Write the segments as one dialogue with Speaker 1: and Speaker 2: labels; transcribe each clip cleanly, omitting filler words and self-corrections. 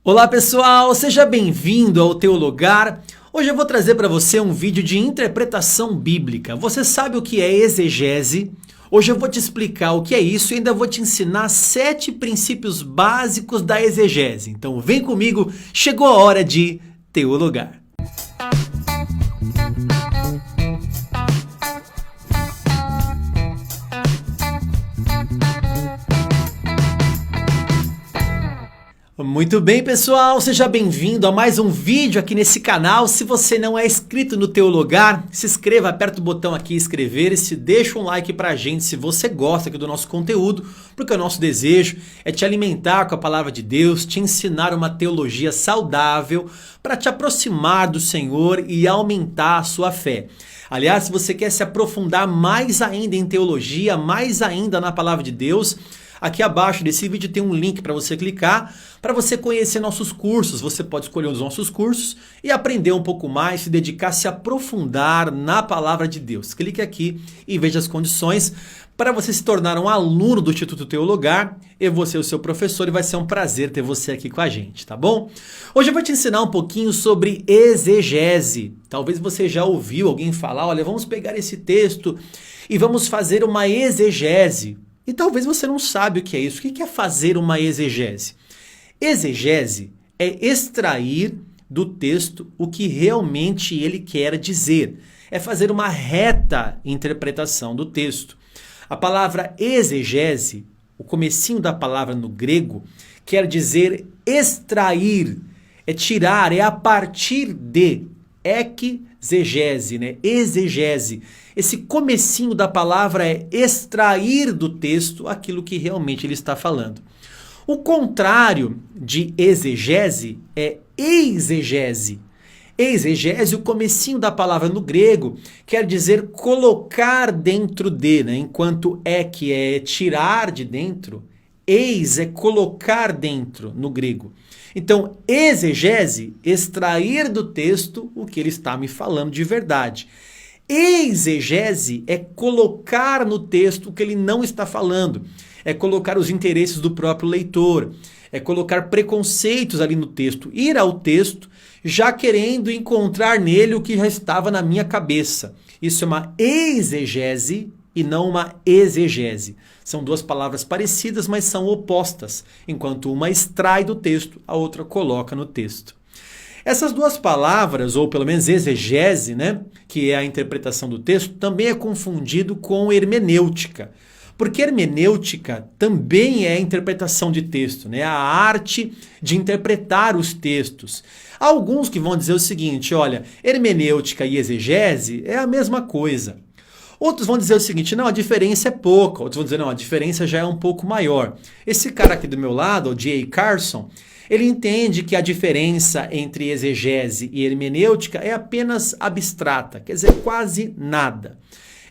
Speaker 1: Olá pessoal, seja bem-vindo ao Teologar. Hoje eu vou trazer para você um vídeo de interpretação bíblica. Você sabe o que é exegese? Hoje eu vou te explicar o que é isso e ainda vou te ensinar 7 princípios básicos da exegese. Então vem comigo, chegou a hora de teologar. Muito bem, pessoal, seja bem-vindo a mais um vídeo aqui nesse canal. Se você não é inscrito no Teologar, se inscreva, aperta o botão aqui inscrever e deixa um like pra gente se você gosta aqui do nosso conteúdo, porque o nosso desejo é te alimentar com a palavra de Deus, te ensinar uma teologia saudável para te aproximar do Senhor e aumentar a sua fé. Aliás, se você quer se aprofundar mais ainda em teologia, mais ainda na palavra de Deus, aqui abaixo desse vídeo tem um link para você clicar, para você conhecer nossos cursos. Você pode escolher um dos nossos cursos e aprender um pouco mais, se dedicar, se aprofundar na palavra de Deus. Clique aqui e veja as condições para você se tornar um aluno do Instituto Teologar. Eu vou ser o seu professor e vai ser um prazer ter você aqui com a gente, tá bom? Hoje eu vou te ensinar um pouquinho sobre exegese. Talvez você já ouviu alguém falar, olha, vamos pegar esse texto e vamos fazer uma exegese. E talvez você não sabe o que é isso. O que é fazer uma exegese? Exegese é extrair do texto o que realmente ele quer dizer. É fazer uma reta interpretação do texto. A palavra exegese, o comecinho da palavra no grego, quer dizer extrair, é tirar, é a partir de. Exegese, né? Exegese. Esse comecinho da palavra é extrair do texto aquilo que realmente ele está falando. O contrário de exegese é exegese. Exegese, o comecinho da palavra no grego, quer dizer colocar dentro de, né? Enquanto que é tirar de dentro, eis é colocar dentro no grego. Então, exegese, extrair do texto o que ele está me falando de verdade. Exegese é colocar no texto o que ele não está falando. É colocar os interesses do próprio leitor. É colocar preconceitos ali no texto. Ir ao texto já querendo encontrar nele o que já estava na minha cabeça. Isso é uma exegese e não uma exegese. São duas palavras parecidas, mas são opostas. Enquanto uma extrai do texto, a outra coloca no texto. Essas duas palavras, ou pelo menos exegese, né, que é a interpretação do texto, também é confundido com hermenêutica. Porque hermenêutica também é a interpretação de texto, né, a arte de interpretar os textos. Há alguns que vão dizer o seguinte, olha, hermenêutica e exegese é a mesma coisa. Outros vão dizer o seguinte, não, a diferença é pouca. Outros vão dizer, não, a diferença já é um pouco maior. Esse cara aqui do meu lado, o J.A. Carson, ele entende que a diferença entre exegese e hermenêutica é apenas abstrata, quer dizer, quase nada.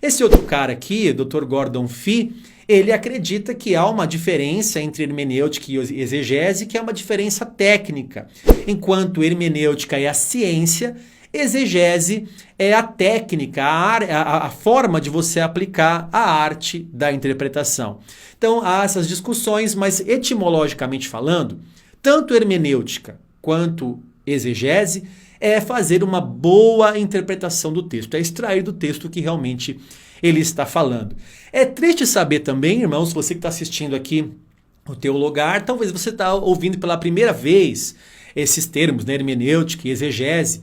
Speaker 1: Esse outro cara aqui, o Dr. Gordon Fee, ele acredita que há uma diferença entre hermenêutica e exegese, que é uma diferença técnica. Enquanto hermenêutica é a ciência, exegese é a técnica, a forma de você aplicar a arte da interpretação. Então há essas discussões, mas etimologicamente falando, tanto hermenêutica quanto exegese é fazer uma boa interpretação do texto, é extrair do texto o que realmente ele está falando. É triste saber também, irmãos, você que está assistindo aqui o Teologar, talvez você está ouvindo pela primeira vez esses termos, né, hermenêutica e exegese,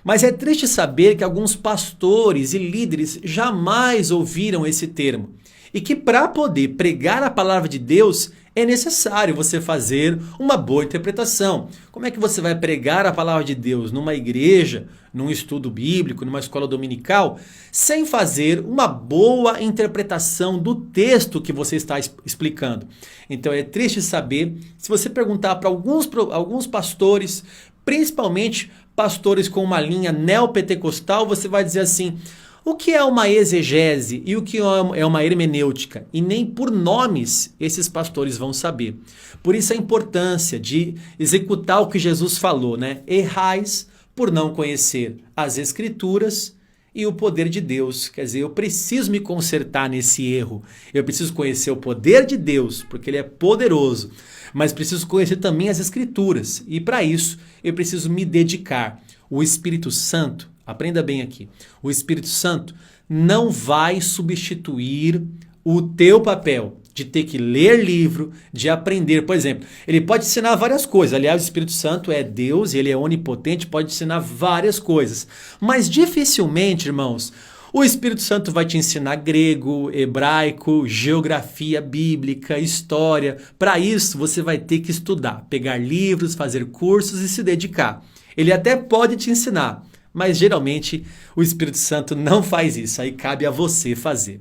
Speaker 1: mas é triste saber que alguns pastores e líderes jamais ouviram esse termo. E que para poder pregar a palavra de Deus é necessário você fazer uma boa interpretação. Como é que você vai pregar a palavra de Deus numa igreja, num estudo bíblico, numa escola dominical, sem fazer uma boa interpretação do texto que você está explicando? Então é triste saber, se você perguntar para alguns pastores, principalmente pastores com uma linha neopentecostal, você vai dizer assim, o que é uma exegese e o que é uma hermenêutica? E nem por nomes esses pastores vão saber. Por isso a importância de executar o que Jesus falou, né? Errais por não conhecer as Escrituras e o poder de Deus. Quer dizer, eu preciso me consertar nesse erro. Eu preciso conhecer o poder de Deus, porque ele é poderoso mas preciso conhecer também as Escrituras. E para isso, eu preciso me dedicar. O Espírito Santo, aprenda bem aqui, o Espírito Santo não vai substituir o teu papel de ter que ler livro, de aprender. Por exemplo, ele pode ensinar várias coisas. Aliás, o Espírito Santo é Deus, ele é onipotente, pode ensinar várias coisas. Mas dificilmente, irmãos, o Espírito Santo vai te ensinar grego, hebraico, geografia bíblica, história. Para isso, você vai ter que estudar, pegar livros, fazer cursos e se dedicar. Ele até pode te ensinar, mas geralmente o Espírito Santo não faz isso, aí cabe a você fazer.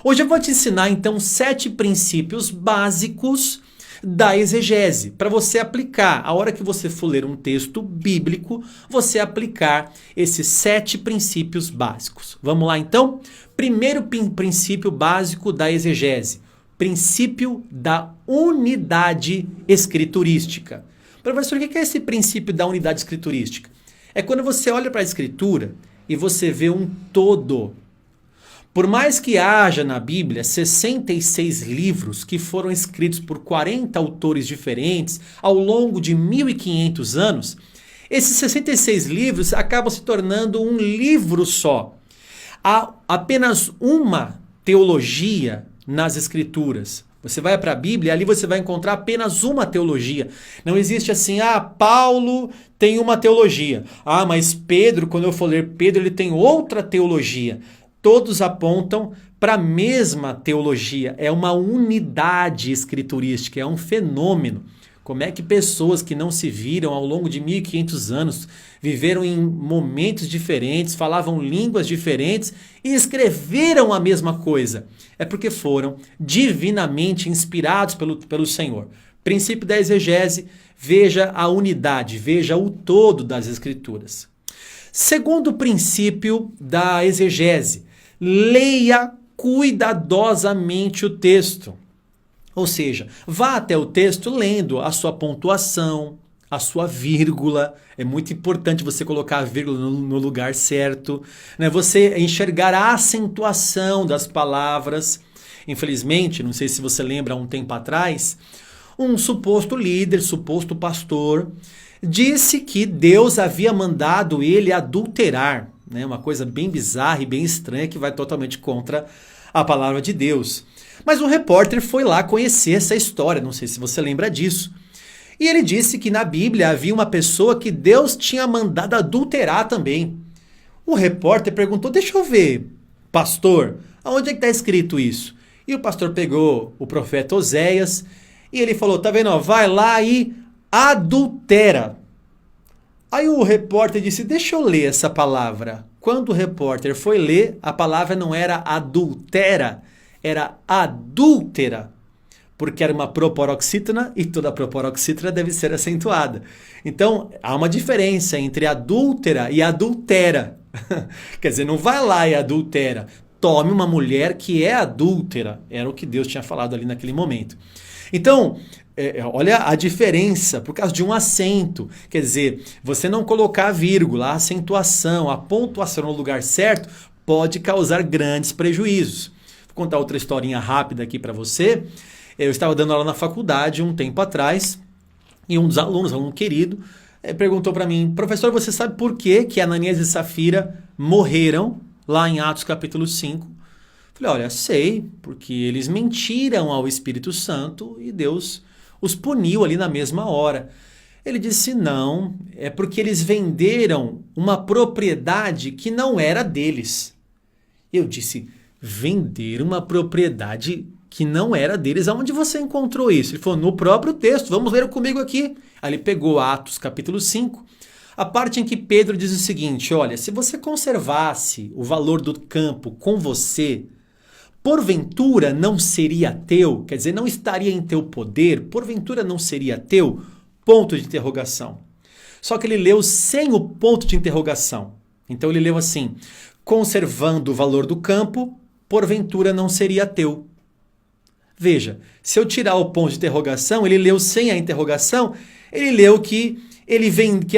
Speaker 1: Hoje eu vou te ensinar então 7 princípios básicos da exegese, para você aplicar, a hora que você for ler um texto bíblico, você aplicar esses 7 princípios básicos. Vamos lá então? Primeiro princípio básico da exegese, princípio da unidade escriturística. Professor, o que é esse princípio da unidade escriturística? É quando você olha para a Escritura e você vê um todo. Por mais que haja na Bíblia 66 livros que foram escritos por 40 autores diferentes ao longo de 1500 anos, esses 66 livros acabam se tornando um livro só. Há apenas uma teologia nas Escrituras. Você vai para a Bíblia e ali você vai encontrar apenas uma teologia. Não existe assim, Paulo tem uma teologia. Mas Pedro, quando eu for ler Pedro, ele tem outra teologia. Todos apontam para a mesma teologia. É uma unidade escriturística, é um fenômeno. Como é que pessoas que não se viram ao longo de 1500 anos, viveram em momentos diferentes, falavam línguas diferentes e escreveram a mesma coisa? É porque foram divinamente inspirados pelo Senhor. Princípio da exegese, veja a unidade, veja o todo das Escrituras. Segundo princípio da exegese, leia cuidadosamente o texto. Ou seja, vá até o texto lendo a sua pontuação, a sua vírgula. É muito importante você colocar a vírgula no lugar certo, né? Você enxergar a acentuação das palavras. Infelizmente, não sei se você lembra, há um tempo atrás, um suposto líder, suposto pastor, disse que Deus havia mandado ele adulterar, né? Uma coisa bem bizarra e bem estranha que vai totalmente contra a palavra de Deus. Mas um repórter foi lá conhecer essa história, não sei se você lembra disso. E ele disse que na Bíblia havia uma pessoa que Deus tinha mandado adulterar também. O repórter perguntou, deixa eu ver, pastor, aonde é que está escrito isso? E o pastor pegou o profeta Oséias e ele falou, tá vendo, vai lá e adultera. Aí o repórter disse, deixa eu ler essa palavra. Quando o repórter foi ler, a palavra não era adultera, era adúltera, porque era uma proparoxítona e toda proparoxítona deve ser acentuada. Então, há uma diferença entre adúltera e adultera. Quer dizer, não vai lá e adultera. Tome uma mulher que é adúltera. Era o que Deus tinha falado ali naquele momento. Então, olha a diferença por causa de um acento. Quer dizer, você não colocar a vírgula, a acentuação, a pontuação no lugar certo pode causar grandes prejuízos. Vou contar outra historinha rápida aqui para você. Eu estava dando aula na faculdade um tempo atrás e um dos alunos, um aluno querido, perguntou para mim, professor, você sabe por que Ananias e Safira morreram lá em Atos capítulo 5? Falei, olha, sei, porque eles mentiram ao Espírito Santo e Deus os puniu ali na mesma hora. Ele disse, não, é porque eles venderam uma propriedade que não era deles. Eu disse, vender uma propriedade que não era deles, aonde você encontrou isso? Ele falou, no próprio texto, vamos ler comigo aqui. Aí ele pegou Atos capítulo 5, a parte em que Pedro diz o seguinte, olha, se você conservasse o valor do campo com você, porventura não seria teu, quer dizer, não estaria em teu poder, porventura não seria teu, ponto de interrogação. Só que ele leu sem o ponto de interrogação. Então ele leu assim, conservando o valor do campo, porventura não seria teu. Veja, se eu tirar o ponto de interrogação, ele leu sem a interrogação, ele leu que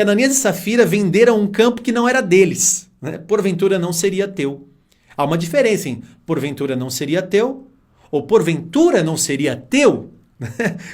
Speaker 1: Ananias e Safira venderam um campo que não era deles, né? Porventura não seria teu. Há uma diferença em porventura não seria teu ou porventura não seria teu.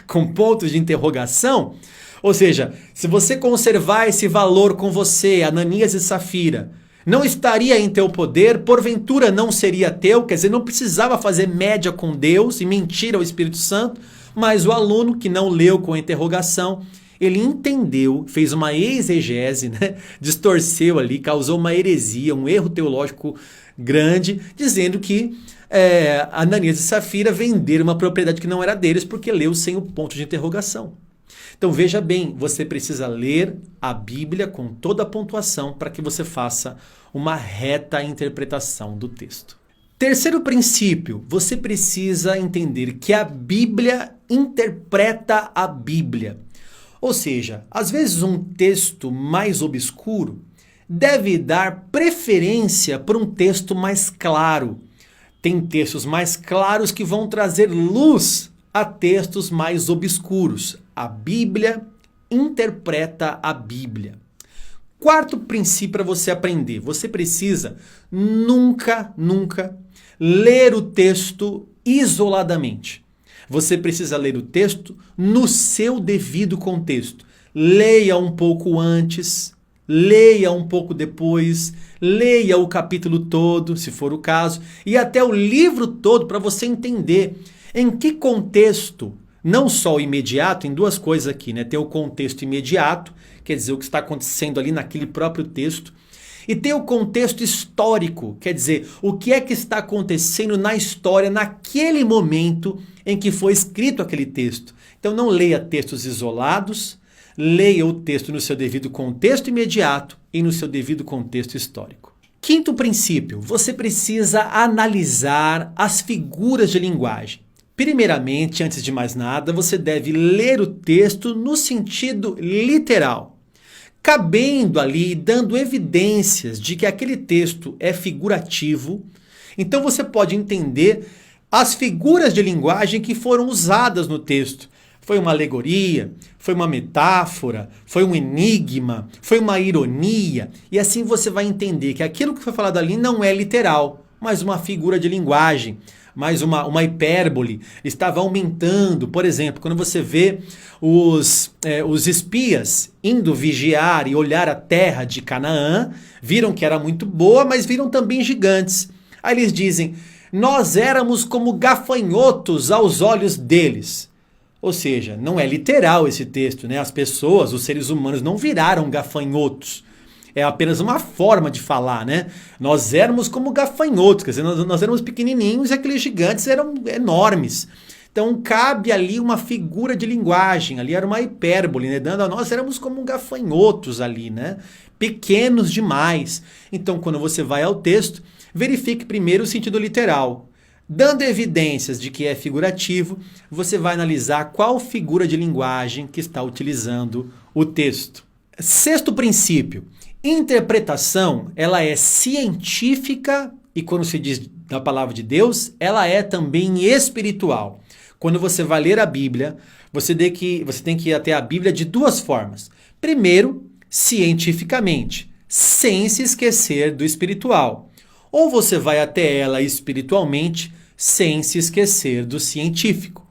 Speaker 1: com pontos de interrogação. Ou seja, se você conservar esse valor com você, Ananias e Safira, não estaria em teu poder, porventura não seria teu, quer dizer, não precisava fazer média com Deus e mentir ao Espírito Santo, mas o aluno que não leu com interrogação, ele entendeu, fez uma exegese, né? Distorceu ali, causou uma heresia, um erro teológico grande, dizendo que Ananias e Safira venderam uma propriedade que não era deles porque leu sem o ponto de interrogação. Então veja bem, você precisa ler a Bíblia com toda a pontuação para que você faça uma reta interpretação do texto. Terceiro princípio, você precisa entender que a Bíblia interpreta a Bíblia. Ou seja, às vezes um texto mais obscuro deve dar preferência para um texto mais claro. Tem textos mais claros que vão trazer luz a textos mais obscuros. A Bíblia interpreta a Bíblia. Quarto princípio para você aprender. Você precisa nunca ler o texto isoladamente. Você precisa ler o texto no seu devido contexto. Leia um pouco antes, leia um pouco depois, leia o capítulo todo, se for o caso, e até o livro todo para você entender em que contexto, não só o imediato, em duas coisas aqui, né? Tem o contexto imediato, quer dizer, o que está acontecendo ali naquele próprio texto, e tem o contexto histórico, quer dizer, o que é que está acontecendo na história, naquele momento em que foi escrito aquele texto. Então não leia textos isolados, leia o texto no seu devido contexto imediato e no seu devido contexto histórico. Quinto princípio, você precisa analisar as figuras de linguagem. Primeiramente, antes de mais nada, você deve ler o texto no sentido literal, cabendo ali, dando evidências de que aquele texto é figurativo. Então você pode entender as figuras de linguagem que foram usadas no texto. Foi uma alegoria, foi uma metáfora, foi um enigma, foi uma ironia. E assim você vai entender que aquilo que foi falado ali não é literal, mas uma figura de linguagem, mais uma hipérbole, estava aumentando. Por exemplo, quando você vê os espias indo vigiar e olhar a terra de Canaã, viram que era muito boa, mas viram também gigantes. Aí eles dizem, nós éramos como gafanhotos aos olhos deles. Ou seja, não é literal esse texto, né? As pessoas, os seres humanos não viraram gafanhotos. É apenas uma forma de falar, né? Nós éramos como gafanhotos, quer dizer, nós éramos pequenininhos e aqueles gigantes eram enormes. Então cabe ali uma figura de linguagem, ali era uma hipérbole, né? Nós éramos como gafanhotos ali, né? Pequenos demais. Então quando você vai ao texto, verifique primeiro o sentido literal. Dando evidências de que é figurativo, você vai analisar qual figura de linguagem que está utilizando o texto. Sexto princípio. Interpretação, ela é científica e quando se diz da palavra de Deus, ela é também espiritual. Quando você vai ler a Bíblia, você tem que ir até a Bíblia de duas formas. Primeiro, cientificamente, sem se esquecer do espiritual. Ou você vai até ela espiritualmente, sem se esquecer do científico.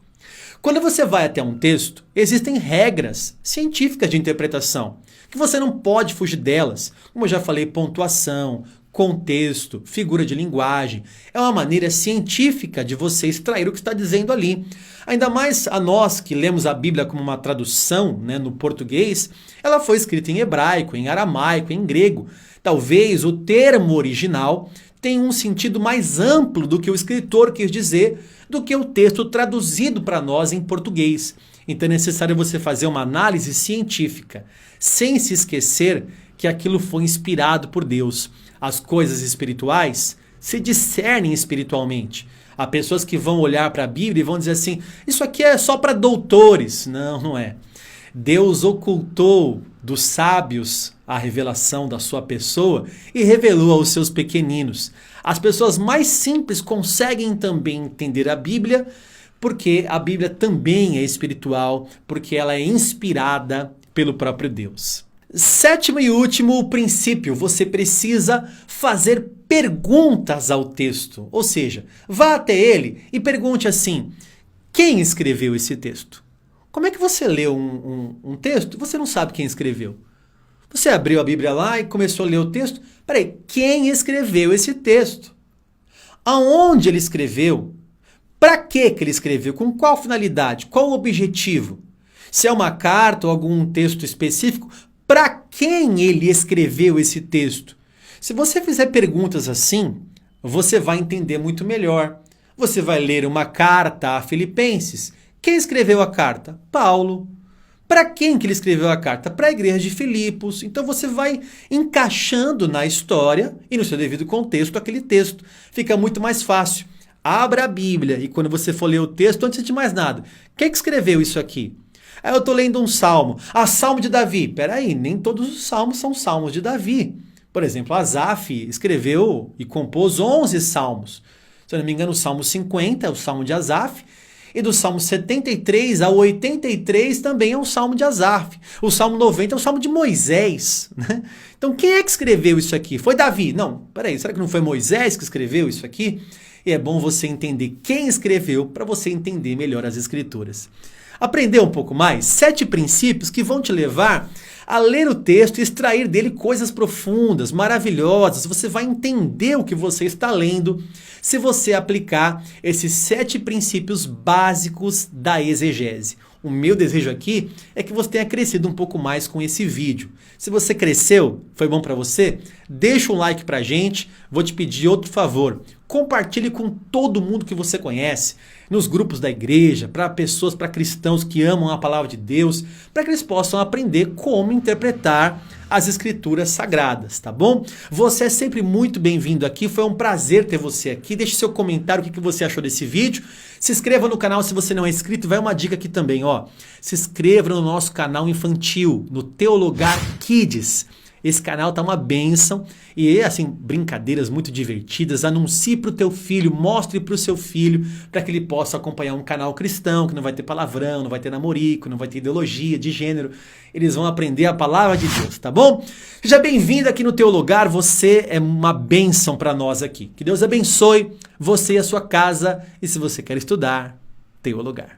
Speaker 1: Quando você vai até um texto, existem regras científicas de interpretação, que você não pode fugir delas. Como eu já falei, pontuação, contexto, figura de linguagem. É uma maneira científica de você extrair o que está dizendo ali. Ainda mais a nós que lemos a Bíblia como uma tradução, né, no português, ela foi escrita em hebraico, em aramaico, em grego. Talvez o termo original tenha um sentido mais amplo do que o escritor quis dizer, do que o texto traduzido para nós em português. Então é necessário você fazer uma análise científica, sem se esquecer que aquilo foi inspirado por Deus. As coisas espirituais se discernem espiritualmente. Há pessoas que vão olhar para a Bíblia e vão dizer assim, isso aqui é só para doutores. Não, não é. Deus ocultou dos sábios a revelação da sua pessoa e revelou aos seus pequeninos. As pessoas mais simples conseguem também entender a Bíblia, porque a Bíblia também é espiritual, porque ela é inspirada pelo próprio Deus. Sétimo e último princípio, você precisa fazer perguntas ao texto. Ou seja, vá até ele e pergunte assim, quem escreveu esse texto. Como é que você lê um texto e você não sabe quem escreveu? Você abriu a Bíblia lá e começou a ler o texto. Peraí, quem escreveu esse texto? Aonde ele escreveu? Para que ele escreveu? Com qual finalidade? Qual o objetivo? Se é uma carta ou algum texto específico, para quem ele escreveu esse texto? Se você fizer perguntas assim, você vai entender muito melhor. Você vai ler uma carta a Filipenses. Quem escreveu a carta? Paulo. Para quem que ele escreveu a carta? Para a igreja de Filipos. Então você vai encaixando na história e no seu devido contexto aquele texto. Fica muito mais fácil. Abra a Bíblia e quando você for ler o texto, antes de mais nada, quem que escreveu isso aqui? Aí eu estou lendo um salmo. Ah, salmo de Davi. Peraí, nem todos os salmos são salmos de Davi. Por exemplo, Asaf escreveu e compôs 11 salmos. Se eu não me engano, o Salmo 50 é o Salmo de Asaf. E do Salmo 73 ao 83 também é um Salmo de Asaf. O Salmo 90 é o Salmo de Moisés. Né? Então, quem é que escreveu isso aqui? Foi Davi? Não, peraí, será que não foi Moisés que escreveu isso aqui? E é bom você entender quem escreveu para você entender melhor as Escrituras. Aprender um pouco mais? 7 princípios que vão te levar a ler o texto e extrair dele coisas profundas, maravilhosas. Você vai entender o que você está lendo se você aplicar esses 7 princípios básicos da exegese. O meu desejo aqui é que você tenha crescido um pouco mais com esse vídeo. Se você cresceu, foi bom para você? Deixa um like pra gente. Vou te pedir outro favor. Compartilhe com todo mundo que você conhece, nos grupos da igreja, para pessoas, para cristãos que amam a palavra de Deus, para que eles possam aprender como interpretar as Escrituras Sagradas, tá bom? Você é sempre muito bem-vindo aqui, foi um prazer ter você aqui. Deixe seu comentário, o que você achou desse vídeo. Se inscreva no canal se você não é inscrito. Vai uma dica aqui também, ó. Se inscreva no nosso canal infantil, no Teologar Kids. Esse canal tá uma bênção e assim, brincadeiras muito divertidas. Anuncie para o teu filho, mostre para o seu filho para que ele possa acompanhar um canal cristão, que não vai ter palavrão, não vai ter namorico, não vai ter ideologia de gênero. Eles vão aprender a palavra de Deus, tá bom? Seja bem-vindo aqui no Teologar, você é uma bênção para nós aqui. Que Deus abençoe você e a sua casa e se você quer estudar, Teologar.